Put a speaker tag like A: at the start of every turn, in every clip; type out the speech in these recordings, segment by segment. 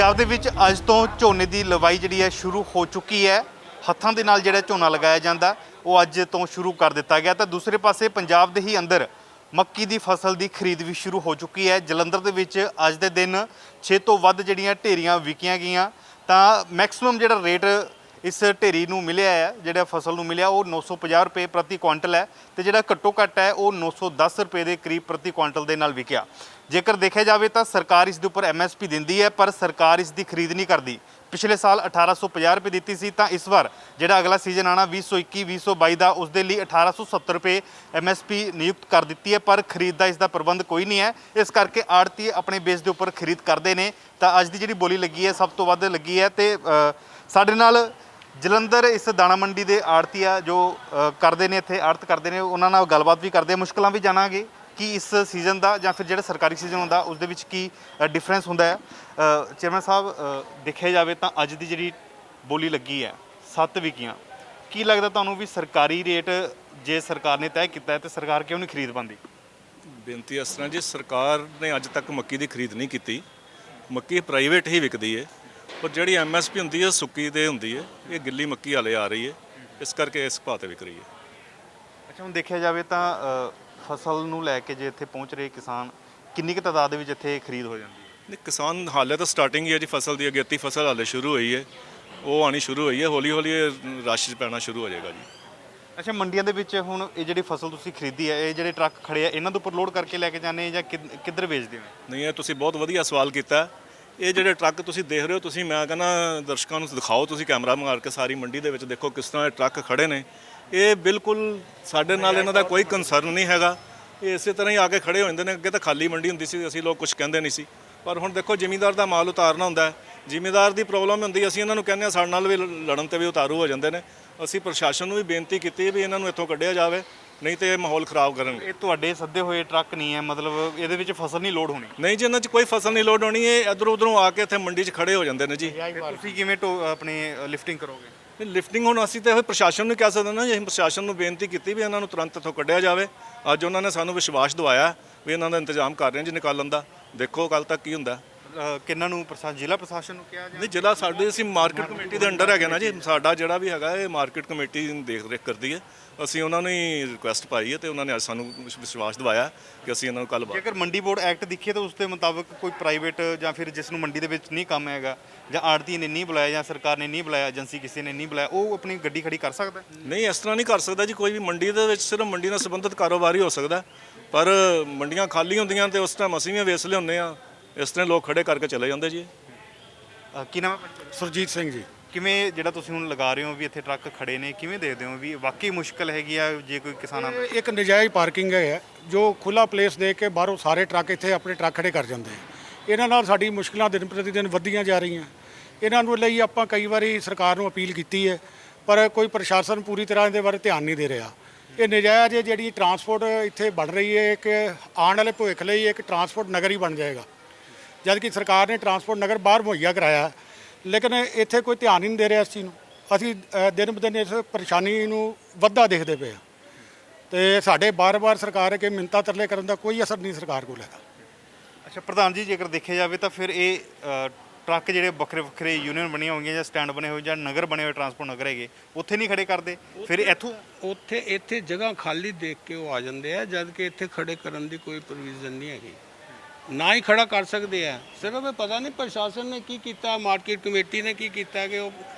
A: पंजाब दे विच अज तो झोने की लवाई जिहड़ी है शुरू हो चुकी है। हत्थां दे नाल जिहड़ा झोना लगाया जाता वो अज तो शुरू कर दिता गया। तो दूसरे पासे पंजाब दे ही अंदर मक्की की फसल की खरीद भी शुरू हो चुकी है। जलंधर दे विच अज दे दिन 6 तो वध जिहड़ियां ढेरियां विकियां गईयां। तो मैक्सिमम जिहड़ा रेट इस ढेरी नूं मिलिया है, जिहड़ा फसल नूं मिलिया वो 950 रुपये प्रति क्वांटल है। तो जिहड़ा घट्टो घट्ट है वो 910 रुपये के करीब प्रति क्वांटल के नाल विकिया। जेकर देखा जाए तो सरकार इसके उपर MSP दिंदी है, पर सरकार इसकी खरीद नहीं करती। पिछले साल 1850 रुपये दी सी, तो इस बार जो अगला सीजन आना 2021-2022 का उसके लिए 1870 रुपये MSP नियुक्त कर दी है, पर खरीद का इसका प्रबंध कोई नहीं है। इस करके आड़ती अपने बेस के उपर खरीद करते हैं। तो अज की जी बोली लगी है सब तो वध लगी है। तो साडे नाल जलंधर इस दाणा मंडी के आड़ती आ जो करते हैं, इतने आड़त करते हैं, उन्होंने गलबात भी करते हैं, मुश्किल भी जानांगे कि इस सीजन का या फिर जो सरकारी सीजन होंगे उस की डिफरेंस होंगे है। चेयरमैन साहब, देखा जाए तो अज की जी बोली लगी है 7 विकियां, की लगता तुहानूं भी सरकारी रेट जे सरकार ने तय किया है तो सरकार क्यों नहीं खरीद पाती?
B: बेनती इस तरह जी, सरकार ने अज तक मक्की की खरीद नहीं की। मक्की प्राइवेट ही विकती है, पर जी MSP होंगी है सुक्की दे होंगी है, ये गिल्ली मक्की हाले आ रही है, इस करके इस भाव से विक रही है।
A: अच्छा, हम देखा जाए तो फसल नूं लैके जे इत्थे पहुँच रहे किसान किन्नी की तादाद में इत्थे खरीद हो जाती है?
B: नहीं, किसान हाले तो स्टार्टिंग ही है जी, फसल की अगेती फसल हाले शुरू हुई है, वो आनी शुरू हुई है, हौली हौली रश पैना शुरू हो जाएगा जी।
A: अच्छा, मंडियां दे विच हुण ये जिहड़ी फसल तुसीं खरीदी है, ये जिहड़े ट्रक खड़े हैं इन्हां दे उपर लोड करके लैके जाने जां किधर भेजदे हो?
B: नहीं, ये तुसीं बहुत वधिया सवाल किया। ये ਜਿਹੜੇ ट्रक तुसीं देख रहे हो, तुसीं मैं कहना दर्शकों ਨੂੰ ਦਿਖਾਓ, ਤੁਸੀਂ कैमरा मार के सारी मंडी ਦੇ ਵਿੱਚ देखो किस तरह ट्रक खड़े ने। ये बिल्कुल ਸਾਡੇ ਨਾਲ ਇਹਨਾਂ ਦਾ ਕੋਈ ਕੰਸਰਨ ਨਹੀਂ ਹੈਗਾ। ਇਹ ਇਸੇ ਤਰ੍ਹਾਂ ਹੀ ਆ ਕੇ ਖੜੇ ਹੋ ਜਾਂਦੇ ਨੇ। ਅੱਗੇ ਤਾਂ ਖਾਲੀ ਮੰਡੀ ਹੁੰਦੀ ਸੀ, ਅਸੀਂ ਲੋਕ ਕੁਝ ਕਹਿੰਦੇ ਨਹੀਂ ਸੀ, ਪਰ ਹੁਣ ਦੇਖੋ ਜ਼ਿਮੀਂਦਾਰ ਦਾ ਮਾਲ ਉਤਾਰਨਾ ਹੁੰਦਾ ਹੈ, ਜ਼ਿਮੀਂਦਾਰ ਦੀ ਪ੍ਰੋਬਲਮ ਹੁੰਦੀ, ਅਸੀਂ ਇਹਨਾਂ ਨੂੰ ਕਹਿੰਦੇ ਹਾਂ ਸਾਡੇ ਨਾਲ ਵੀ ਲੜਨ ਤੇ ਵੀ ਉਤਾਰੂ ਹੋ ਜਾਂਦੇ ਨੇ। ਅਸੀਂ ਪ੍ਰਸ਼ਾਸਨ ਨੂੰ ਵੀ ਬੇਨਤੀ ਕੀਤੀ ਵੀ ਇਹਨਾਂ ਨੂੰ ਇੱਥੋਂ ਕੱਢਿਆ ਜਾਵੇ, नहीं तो ये माहौल खराब करनगे।
A: ये तुहाडे सद्दे होए ट्रक नहीं है, मतलब ये विच फसल नहीं लोड होनी?
B: नहीं जी, इन्हां 'च कोई फसल नहीं लोड होनी। ये इधरों उधरों आके इत्थे मंडी 'च खड़े हो जाते हैं जी।
A: तुसीं किवें अपनी लिफ्टिंग करोगे?
B: लिफ्टिंग हुण असीं तो प्रशासन नूं कह सकदे ना जी, ਅਸੀਂ प्रशासन नूं बेनती की भी इन्हां नूं तुरंत इत्थों कढ़िया जाए। अज उन्होंने सानूं विश्वास दवाया भी इन्हां दा इंतजाम कर रहे हैं जी निकालन दा। देखो कल तक की हुंदा।
A: किन्हां नूं प्रशासन, जिला प्रशासन नूं किहा?
B: नहीं, जिला साडी असीं मार्केट कमेटी के अंडर है ना जी, साडा जिहड़ा भी हैगा ये मार्केट कमेटी देख रेख करदी है। ਅਸੀਂ ਉਹਨਾਂ ਨੂੰ ਹੀ ਰਿਕੁਐਸਟ ਪਾਈ ਹੈ ਤੇ ਉਹਨਾਂ ਨੇ ਅੱਜ ਸਾਨੂੰ ਵਿਸ਼ਵਾਸ ਦਿਵਾਇਆ ਕਿ ਅਸੀਂ ਇਹਨਾਂ ਨੂੰ ਕੱਲ੍ਹ
A: ਜੇਕਰ ਮੰਡੀ ਬੋਰਡ ਐਕਟ ਦਿਖੇ ਤਾਂ ਉਸ ਦੇ ਮੁਤਾਬਕ ਕੋਈ ਪ੍ਰਾਈਵੇਟ ਜਾਂ ਫਿਰ ਜਿਸ ਨੂੰ ਮੰਡੀ ਦੇ ਵਿੱਚ ਨਹੀਂ ਕੰਮ ਹੈਗਾ ਜਾਂ ਆੜਤੀ ਨੇ ਨਹੀਂ ਬੁਲਾਇਆ ਜਾਂ ਸਰਕਾਰ ਨੇ ਨਹੀਂ ਬੁਲਾਇਆ, ਏਜੰਸੀ ਕਿਸੇ ਨੇ ਨਹੀਂ ਬੁਲਾਇਆ, ਉਹ ਆਪਣੀ ਗੱਡੀ ਖੜੀ ਕਰ ਸਕਦਾ?
B: ਨਹੀਂ, ਇਸ ਤਰ੍ਹਾਂ ਨਹੀਂ ਕਰ ਸਕਦਾ ਜੀ। ਕੋਈ ਵੀ ਮੰਡੀ ਦੇ ਵਿੱਚ ਸਿਰਫ ਮੰਡੀ ਨਾਲ ਸੰਬੰਧਿਤ ਕਾਰੋਬਾਰੀ ਹੋ ਸਕਦਾ, ਪਰ ਮੰਡੀਆਂ ਖਾਲੀ ਹੁੰਦੀਆਂ ਤੇ ਉਸ ਟਾਈਮ ਅਸੀਂ ਵੀ ਵੇਚ ਲਿਆਉਂਦੇ ਹਾਂ, ਇਸ ਤਰ੍ਹਾਂ ਲੋਕ ਖੜੇ ਕਰਕੇ ਚਲੇ ਜਾਂਦੇ ਜੀ।
A: ਕੀ ਨਾਮ ਹੈ?
C: ਸੁਰਜੀਤ ਸਿੰਘ ਜੀ।
A: ਕਿਵੇਂ ਜਿਹੜਾ ਤੁਸੀਂ ਹੁਣ ਲਗਾ ਰਹੇ ਹੋ ਵੀ ਇੱਥੇ ਟਰੱਕ ਖੜੇ ਨੇ, ਕਿਵੇਂ ਦੇਖਦੇ ਹੋ ਵੀ ਵਾਕਈ ਮੁਸ਼ਕਲ ਹੈਗੀ ਆ ਜੇ ਕੋਈ ਕਿਸਾਨਾਂ ਨੂੰ?
C: ਇੱਕ ਨਜਾਇਜ਼ ਪਾਰਕਿੰਗ ਹੈ ਜੋ ਖੁੱਲਾ ਪਲੇਸ ਦੇ ਕੇ ਬਾਹਰੋਂ ਸਾਰੇ ਟਰੱਕ ਇੱਥੇ ਆਪਣੇ ਟਰੱਕ ਖੜੇ ਕਰ ਜਾਂਦੇ। ਇਹਨਾਂ ਨਾਲ ਸਾਡੀ ਮੁਸ਼ਕਲਾਂ ਦਿਨ ਪ੍ਰਤੀ ਦਿਨ ਵੱਧਦੀਆਂ ਜਾ ਰਹੀਆਂ। ਇਹਨਾਂ ਨੂੰ ਲਈ ਆਪਾਂ ਕਈ ਵਾਰੀ ਸਰਕਾਰ ਨੂੰ ਅਪੀਲ ਕੀਤੀ ਹੈ, ਪਰ ਕੋਈ ਪ੍ਰਸ਼ਾਸਨ ਪੂਰੀ ਤਰ੍ਹਾਂ ਇਹਦੇ ਬਾਰੇ ਧਿਆਨ ਨਹੀਂ ਦੇ ਰਿਹਾ। ਇਹ ਨਜਾਇਜ਼ ਜਿਹੜੀ ਟਰਾਂਸਪੋਰਟ ਇੱਥੇ ਬਣ ਰਹੀ ਹੈ, ਇੱਕ ਆਉਣ ਵਾਲੇ ਭਵਿੱਖ ਲਈ ਇੱਕ ਟਰਾਂਸਪੋਰਟ ਨਗਰ ਹੀ ਬਣ ਜਾਏਗਾ, ਜਦ ਕਿ ਸਰਕਾਰ ਨੇ ਟਰਾਂਸਪੋਰਟ ਨਗਰ ਬਾਹਰ ਮੁਹੱਈਆ ਕਰਾਇਆ, ਲੇਕਿਨ ਇੱਥੇ ਕੋਈ ਧਿਆਨ ਹੀ ਨਹੀਂ ਦੇ ਰਿਹਾ ਇਸ ਚੀਜ਼ ਨੂੰ। ਅਸੀਂ ਦਿਨ ਬ ਦਿਨ ਇਸ ਪਰੇਸ਼ਾਨੀ ਨੂੰ ਵੱਧਦਾ ਦੇਖਦੇ ਪਏ ਹਾਂ ਅਤੇ ਸਾਡੇ ਬਾਰ-ਬਾਰ ਸਰਕਾਰ ਅੱਗੇ ਮਿੰਨਤਾਂ ਤਰਲੇ ਕਰਨ ਦਾ ਕੋਈ ਅਸਰ ਨਹੀਂ ਸਰਕਾਰ ਕੋਲ ਹੈਗਾ।
A: ਅੱਛਾ ਪ੍ਰਧਾਨ ਜੀ, ਜੇਕਰ ਦੇਖਿਆ ਜਾਵੇ ਤਾਂ ਫਿਰ ਇਹ ਟਰੱਕ ਜਿਹੜੇ ਵੱਖਰੇ ਵੱਖਰੇ ਯੂਨੀਅਨ ਬਣੀਆਂ ਹੋਈਆਂ ਜਾਂ ਸਟੈਂਡ ਬਣੇ ਹੋਏ ਜਾਂ ਨਗਰ ਬਣੇ ਹੋਏ ਟਰਾਂਸਪੋਰਟ ਨਗਰ ਹੈਗੇ, ਉੱਥੇ ਨਹੀਂ ਖੜੇ ਕਰਦੇ? ਫਿਰ
D: ਇੱਥੇ ਜਗ੍ਹਾ ਖਾਲੀ ਦੇਖ ਕੇ ਉਹ ਆ ਜਾਂਦੇ ਆ, ਜਦ ਕਿ ਇੱਥੇ ਖੜੇ ਕਰਨ ਦੀ ਕੋਈ ਪ੍ਰੋਵੀਜ਼ਨ ਨਹੀਂ ਹੈਗੀ, ਨਾ ਹੀ ਖੜਾ ਕਰ ਸਕਦੇ ਆ। ਸਿਰਫ ਇਹ ਪਤਾ ਨਹੀਂ ਪ੍ਰਸ਼ਾਸਨ ਨੇ ਕੀ ਕੀਤਾ, ਮਾਰਕੀਟ ਕਮੇਟੀ ਨੇ ਕੀ ਕੀਤਾ ਕਿ ਉਹ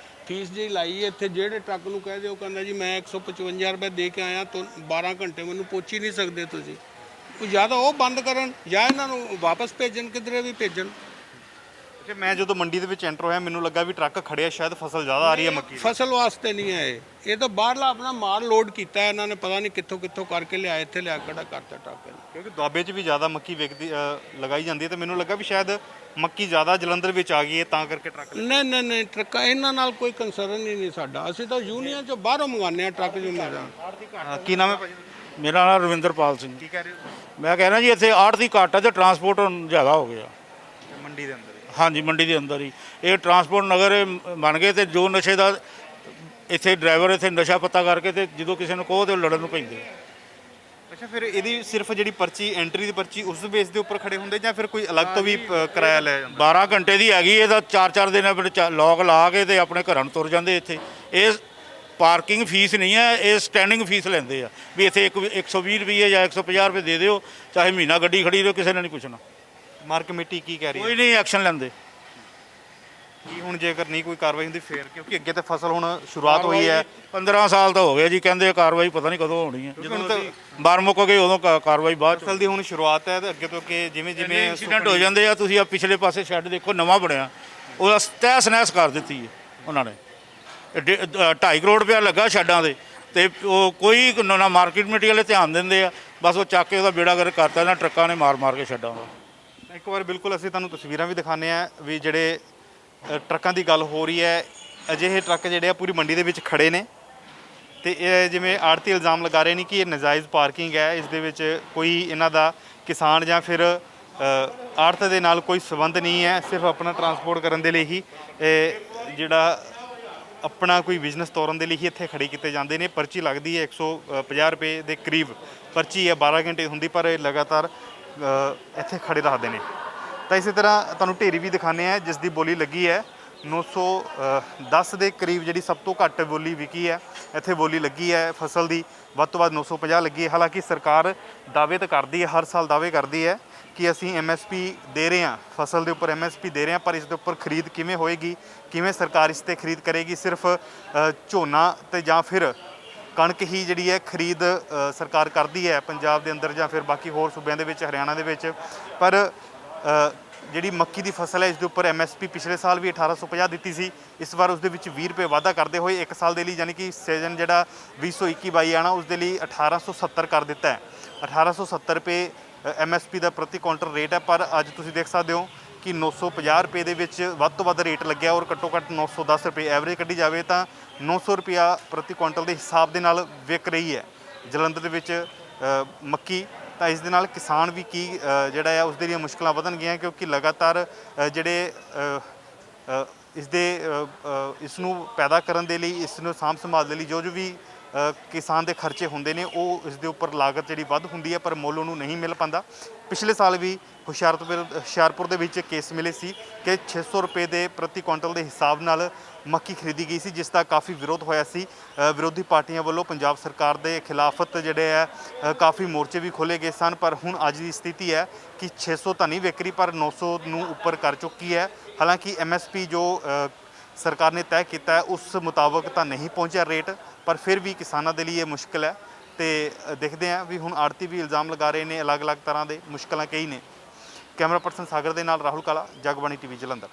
D: ਫੀਸ ਜੀ ਲਾਈ ਹੈ ਇੱਥੇ। ਜਿਹੜੇ ਟਰੱਕ ਨੂੰ ਕਹਦੇ ਉਹ ਕਹਿੰਦਾ ਜੀ ਮੈਂ 155 ਰੁਪਏ ਦੇ ਕੇ ਆਇਆ, ਤਾਂ 12 ਘੰਟੇ ਮੈਨੂੰ ਪਹੁੰਚ ਹੀ ਨਹੀਂ ਸਕਦੇ ਤੁਸੀਂ। ਉਹ ਜਾਂ ਤਾਂ ਉਹ ਬੰਦ ਕਰਨ ਜਾਂ ਇਹਨਾਂ ਨੂੰ ਵਾਪਸ ਭੇਜਣ, ਕਿਧਰੇ ਵੀ ਭੇਜਣ।
A: ਕਿ ਮੈਂ ਜਦੋਂ ਮੰਡੀ ਦੇ ਵਿੱਚ ਐਂਟਰ ਹੋਇਆ ਮੈਨੂੰ ਲੱਗਾ ਵੀ ਟਰੱਕ ਖੜਿਆ, ਸ਼ਾਇਦ ਫਸਲ ਜ਼ਿਆਦਾ ਆ ਰਹੀ ਹੈ ਮੱਕੀ।
D: ਫਸਲ ਵਾਸਤੇ ਨਹੀਂ ਹੈ ਇਹ ਤਾਂ ਬਾਹਰਲਾ ਆਪਣਾ ਮਾਲ ਲੋਡ ਕੀਤਾ ਇਹਨਾਂ ਨੇ, ਪਤਾ ਨਹੀਂ ਕਿੱਥੋਂ ਕਿੱਥੋਂ ਕਰਕੇ ਲਿਆਏ, ਇੱਥੇ ਲਿਆ ਖੜਾ ਕਰਤਾ ਟਰੱਕ।
A: ਕਿਉਂਕਿ ਦੁਆਬੇ 'ਚ ਵੀ ਜ਼ਿਆਦਾ ਮੱਕੀ ਵਿਕਦੀ ਲਗਾਈ ਜਾਂਦੀ ਹੈ, ਤੇ ਮੈਨੂੰ ਲੱਗਾ ਵੀ ਸ਼ਾਇਦ ਮੱਕੀ ਜ਼ਿਆਦਾ ਜਲੰਧਰ ਵਿੱਚ ਆ ਗਈ ਹੈ ਤਾਂ ਕਰਕੇ ਟਰੱਕ।
D: ਨਹੀਂ ਟਰੱਕਾਂ ਇਹਨਾਂ ਨਾਲ ਕੋਈ ਕੰਸਰਨ ਹੀ ਨਹੀਂ ਸਾਡਾ। ਅਸੀਂ ਤਾਂ ਯੂਨੀਅਨ 'ਚੋਂ ਬਾਹਰੋਂ ਮੰਗਵਾਉਂਦੇ ਹਾਂ ਟਰੱਕ ਯੂਨੀਅਨ।
A: ਕੀ ਨਾਮ ਹੈ ਭਾਜੀ?
E: ਮੇਰਾ ਨਾਮ ਰਵਿੰਦਰਪਾਲ ਸਿੰਘ।
A: ਕੀ ਕਹਿ ਰਹੇ ਹੋ?
E: ਮੈਂ ਕਹਿਣਾ ਜੀ ਇੱਥੇ ਆੜ੍ਹ ਦੀ ਘਾਟ ਹੈ ਤੇ ਟਰਾਂਸਪੋਰਟ ਜ਼ਿਆਦਾ ਹੋ ਗਿਆ
A: ਮੰਡੀ ਦੇ ਅੰਦਰ?
E: ਹਾਂਜੀ, ਮੰਡੀ ਦੇ ਅੰਦਰ ਹੀ ਇਹ ਟਰਾਂਸਪੋਰਟ ਨਗਰ ਬਣ ਗਏ ਤੇ ਜੋ ਨਸ਼ੇ ਦਾ ਇੱਥੇ ਡਰਾਈਵਰ ਇੱਥੇ ਨਸ਼ਾ ਪੱਤਾ ਕਰਕੇ ਤੇ ਜਦੋਂ ਕਿਸੇ ਨੂੰ ਕਹੋ ਤੇ ਲੜਨ ਨੂੰ ਪੈਂਦੇ।
A: ਅੱਛਾ, ਫਿਰ ਇਹਦੀ ਸਿਰਫ ਜਿਹੜੀ ਪਰਚੀ ਐਂਟਰੀ ਦੀ ਪਰਚੀ ਉਸ ਬੇਸ ਦੇ ਉੱਪਰ ਖੜੇ ਹੁੰਦੇ ਜਾਂ ਫਿਰ ਕੋਈ ਅਲੱਗ ਤੋਂ ਵੀ ਕਿਰਾਇਆ ਲਿਆ ਜਾਂਦਾ?
E: 12 ਘੰਟੇ ਦੀ ਹੈਗੀ, ਇਹਦਾ 4-4 ਦਿਨ ਆਪਣੇ ਲੋਕ ਲਾ ਕੇ ਤੇ ਆਪਣੇ ਘਰਾਂ ਨੂੰ ਤੁਰ ਜਾਂਦੇ ਇੱਥੇ। ਇਹ ਪਾਰਕਿੰਗ ਫੀਸ ਨਹੀਂ ਹੈ, ਇਹ ਸਟੈਂਡਿੰਗ ਫੀਸ ਲੈਂਦੇ ਆ ਵੀ ਇੱਥੇ 120 ਰੁਪਏ ਜਾਂ 150 ਰੁਪਏ ਦੇ ਦਿਓ, ਚਾਹੇ ਮਹੀਨਾ ਗੱਡੀ ਖੜੀ ਰਹੋ, ਕਿਸੇ ਨੇ ਨਹੀਂ ਪੁੱਛਣਾ।
A: ਮਾਰਕ ਕਮੇਟੀ ਕੀ ਕਹਿ ਰਹੀ ਹੈ?
E: ਕੋਈ ਨਹੀਂ ਐਕਸ਼ਨ ਲੈਂਦੇ।
A: ਕੀ ਹੁਣ ਜੇਕਰ ਨਹੀਂ ਕੋਈ ਕਾਰਵਾਈ ਹੁੰਦੀ ਫੇਰ? ਕਿਉਂਕਿ ਅੱਗੇ ਤੇ ਫਸਲ ਹੁਣ ਸ਼ੁਰੂਆਤ ਹੋਈ ਹੈ।
E: 15 ਸਾਲ ਤਾਂ ਹੋ ਗਏ ਜੀ, ਕਹਿੰਦੇ ਕਾਰਵਾਈ ਪਤਾ ਨਹੀਂ ਕਦੋਂ ਹੋਣੀ ਹੈ।
A: ਹੁਣ ਤਾਂ
E: ਬਾਹਰ ਮੁੱਕ ਗਏ ਉਦੋਂ ਕਾਰਵਾਈ ਬਾਅਦ ਚ।
A: ਫਸਲ ਦੀ ਹੁਣ ਸ਼ੁਰੂਆਤ ਹੈ ਤੇ ਅੱਗੇ ਤੋਂ ਅੱਗੇ ਜਿਵੇਂ ਜਿਵੇਂ
E: ਐਕਸੀਡੈਂਟ ਹੋ ਜਾਂਦੇ ਆ। ਤੁਸੀਂ ਆ ਪਿਛਲੇ ਪਾਸੇ ਸ਼ੈੱਡ ਦੇਖੋ, ਨਵਾਂ ਬਣਿਆ, ਉਹਦਾ ਤਹਿਸ ਨਹਿਸ ਕਰ ਦਿੱਤੀ ਹੈ ਉਹਨਾਂ ਨੇ। 2.5 ਕਰੋੜ ਰੁਪਇਆ ਲੱਗਾ ਸ਼ੈੱਡਾਂ ਦੇ, ਤੇ ਉਹ ਕੋਈ ਨਾ ਮਾਰਕੀਟ ਕਮੇਟੀ ਵਾਲੇ ਧਿਆਨ ਦਿੰਦੇ ਆ, ਬਸ ਉਹ ਚੱਕ ਕੇ ਉਹਦਾ ਬੇੜਾ ਗਰਕ ਕਰਤਾ ਇਹਨਾਂ ਟਰੱਕਾਂ ਨੇ ਮਾਰ ਮਾਰ ਕੇ ਸ਼ੈੱਡਾਂ ਦਾ।
A: ਇੱਕ ਵਾਰ ਬਿਲਕੁਲ ਅਸੀਂ ਤੁਹਾਨੂੰ ਤਸਵੀਰਾਂ ਵੀ ਦਿਖਾਉਂਦੇ ਆ ਵੀ ਜਿਹੜੇ ਟਰੱਕਾਂ ਦੀ ਗੱਲ ਹੋ ਰਹੀ ਹੈ, ਅਜਿਹੇ ਟਰੱਕ ਜਿਹੜੇ ਆ ਪੂਰੀ ਮੰਡੀ ਦੇ ਵਿੱਚ ਖੜੇ ਨੇ ਤੇ ਇਹ ਜਿਵੇਂ ਆੜਤੀ ਇਲਜ਼ਾਮ ਲਗਾ ਰਹੇ ਨੇ ਕਿ ਇਹ ਨਾਜਾਇਜ਼ ਪਾਰਕਿੰਗ ਹੈ, ਇਸ ਦੇ ਵਿੱਚ ਕੋਈ ਇਹਨਾਂ ਦਾ ਕਿਸਾਨ ਜਾਂ ਫਿਰ ਆੜਤ ਦੇ ਨਾਲ ਕੋਈ ਸੰਬੰਧ ਨਹੀਂ ਹੈ, ਸਿਰਫ ਆਪਣਾ ਟਰਾਂਸਪੋਰਟ ਕਰਨ ਦੇ ਲਈ ਹੀ ਜਿਹੜਾ ਆਪਣਾ ਕੋਈ ਬਿਜ਼ਨਸ ਤੋਰਨ ਦੇ ਲਈ ਹੀ ਇੱਥੇ ਖੜੇ ਕੀਤੇ ਜਾਂਦੇ ਨੇ। ਪਰਚੀ ਲੱਗਦੀ ਹੈ 150 ਰੁਪਏ ਦੇ ਕਰੀਬ ਪਰਚੀ ਹੈ, 12 ਘੰਟੇ ਹੁੰਦੀ, ਪਰ ਇਹ ਲਗਾਤਾਰ ਇੱਥੇ ਖੜੇ ਰੱਖਦੇ ਨੇ। ਤਾਂ ਇਸੇ ਤਰ੍ਹਾਂ ਤੁਹਾਨੂੰ ਢੇਰੀ ਵੀ ਦਿਖਾਉਂਦੇ ਆ ਜਿਸ ਦੀ ਬੋਲੀ ਲੱਗੀ ਹੈ 910 ਦੇ ਕਰੀਬ, ਜਿਹੜੀ ਸਭ ਤੋਂ ਘੱਟ ਬੋਲੀ ਵਿਕੀ ਹੈ ਇੱਥੇ ਬੋਲੀ ਲੱਗੀ ਹੈ ਫਸਲ ਦੀ, ਵੱਧ ਤੋਂ ਵੱਧ 950 ਲੱਗੀ ਹੈ। ਹਾਲਾਂਕਿ ਸਰਕਾਰ ਦਾਅਵੇ ਤਾਂ ਕਰਦੀ ਹੈ, ਹਰ ਸਾਲ ਦਾਅਵੇ ਕਰਦੀ ਹੈ ਕਿ ਅਸੀਂ MSP ਦੇ ਰਹੇ ਹਾਂ, ਫਸਲ ਦੇ ਉੱਪਰ MSP ਦੇ ਰਹੇ ਹਾਂ, ਪਰ ਇਸ ਦੇ ਉੱਪਰ ਖਰੀਦ ਕਿਵੇਂ ਹੋਏਗੀ, ਕਿਵੇਂ ਸਰਕਾਰ ਇਸ ਤੇ ਖਰੀਦ ਕਰੇਗੀ? ਸਿਰਫ ਝੋਨਾ ਤੇ ਜਾਂ ਫਿਰ ਕਣਕ ਹੀ ਜਿਹੜੀ ਹੈ ਖਰੀਦ ਸਰਕਾਰ ਕਰਦੀ ਹੈ ਪੰਜਾਬ ਦੇ ਅੰਦਰ ਜਾਂ ਫਿਰ ਬਾਕੀ ਹੋਰ ਸੂਬਿਆਂ ਦੇ ਵਿੱਚ, ਹਰਿਆਣਾ ਦੇ ਵਿੱਚ, ਪਰ ਜਿਹੜੀ ਮੱਕੀ ਦੀ ਫਸਲ ਹੈ ਇਸ ਦੇ ਉੱਪਰ MSP ਪਿਛਲੇ ਸਾਲ ਵੀ 1850 ਦਿੱਤੀ ਸੀ, ਇਸ ਵਾਰ ਉਸ ਦੇ ਵਿੱਚ 20 ਰੁਪਏ ਵਾਧਾ ਕਰਦੇ ਹੋਏ ਇੱਕ ਸਾਲ ਦੇ ਲਈ, ਯਾਨੀ ਕਿ ਸੀਜ਼ਨ ਜਿਹੜਾ 2021-22 ਆਣਾ ਉਸ ਦੇ ਲਈ 1870 ਕਰ ਦਿੱਤਾ ਹੈ। 1870 ਰੁਪਏ MSP ਦਾ ਪ੍ਰਤੀ ਕੁਇੰਟਲ ਰੇਟ ਹੈ, ਪਰ ਅੱਜ ਤੁਸੀਂ ਦੇਖ ਸਕਦੇ ਹੋ ਕਿ 950 ਰੁਪਏ ਦੇ ਵਿੱਚ ਵੱਧ ਤੋਂ ਵੱਧ ਰੇਟ ਲੱਗਿਆ ਔਰ ਘੱਟੋ ਘੱਟ 910 ਰੁਪਏ ਐਵਰੇਜ ਕੱਢੀ ਜਾਵੇ ਤਾਂ 900 ਰੁਪਇਆ ਪ੍ਰਤੀ ਕੁਇੰਟਲ ਦੇ ਹਿਸਾਬ ਦੇ ਨਾਲ ਵਿਕ ਰਹੀ ਹੈ ਜਲੰਧਰ ਦੇ ਵਿੱਚ ਮੱਕੀ। ਤਾਂ ਇਸ ਦੇ ਨਾਲ ਕਿਸਾਨ ਵੀ ਕੀ ਜਿਹੜਾ ਹੈ ਉਸ ਦੇ ਲਈ ਮੁਸ਼ਕਲਾਂ ਵਧਣ ਗਈਆਂ, ਕਿਉਂਕਿ ਲਗਾਤਾਰ ਜਿਹੜੇ ਇਸ ਨੂੰ ਪੈਦਾ ਕਰਨ ਦੇ ਲਈ, ਇਸ ਨੂੰ ਸਾਂਭ ਸੰਭਾਲ ਦੇ ਲਈ ਜੋ ਵੀ ਕਿਸਾਨ ਦੇ ਖਰਚੇ ਹੁੰਦੇ ਨੇ, ਉਹ ਇਸ ਦੇ ਉੱਪਰ ਲਾਗਤ ਜਿਹੜੀ ਵੱਧ ਹੁੰਦੀ ਹੈ, ਪਰ ਮੁੱਲ ਉਹਨੂੰ ਨਹੀਂ ਮਿਲ ਪਾਉਂਦਾ। ਪਿਛਲੇ ਸਾਲ ਵੀ ਹੁਸ਼ਿਆਰਪੁਰ ਦੇ ਵਿੱਚ ਕੇਸ ਮਿਲੇ ਸੀ ਕਿ 600 ਰੁਪਏ ਦੇ ਪ੍ਰਤੀ ਕੁਇੰਟਲ ਦੇ ਹਿਸਾਬ ਨਾਲ ਮੱਕੀ ਖਰੀਦੀ ਗਈ ਸੀ, ਜਿਸ ਦਾ ਕਾਫੀ ਵਿਰੋਧ ਹੋਇਆ ਸੀ। ਵਿਰੋਧੀ ਪਾਰਟੀਆਂ ਵੱਲੋਂ ਪੰਜਾਬ ਸਰਕਾਰ ਦੇ ਖਿਲਾਫਤ ਜਿਹੜੇ ਹੈ ਕਾਫੀ ਮੋਰਚੇ ਵੀ ਖੋਲ੍ਹੇ ਗਏ ਸਨ, ਪਰ ਹੁਣ ਅੱਜ ਦੀ ਸਥਿਤੀ ਹੈ ਕਿ 600 ਤਾਂ ਨਹੀਂ ਵਿਕ ਰਹੀ, ਪਰ 900 ਨੂੰ ਉੱਪਰ ਕਰ ਚੁੱਕੀ ਹੈ। ਹਾਲਾਂਕਿ MSP ਜੋ ਸਰਕਾਰ ਨੇ ਤੈਅ ਕੀਤਾ ਹੈ ਉਸ ਮੁਤਾਬਕ ਤਾਂ ਨਹੀਂ ਪਹੁੰਚਿਆ ਰੇਟ, ਪਰ ਫਿਰ ਵੀ ਕਿਸਾਨਾਂ ਦੇ ਲਈ ਇਹ ਮੁਸ਼ਕਿਲ ਹੈ। ਤੇ ਦੇਖਦੇ ਹਾਂ ਵੀ ਹੁਣ ਆੜਤੀ ਵੀ ਇਲਜ਼ਾਮ ਲਗਾ ਰਹੇ ਨੇ, ਅਲੱਗ-ਅਲੱਗ ਤਰ੍ਹਾਂ ਦੇ ਮੁਸ਼ਕਲਾਂ ਕਈ ਨੇ। ਕੈਮਰਾ ਪਰਸਨ ਸਾਗਰ ਦੇ ਨਾਲ ਰਾਹੁਲ ਕਾਲਾ, ਜਗਬਾਣੀ TV ਜਲੰਧਰ।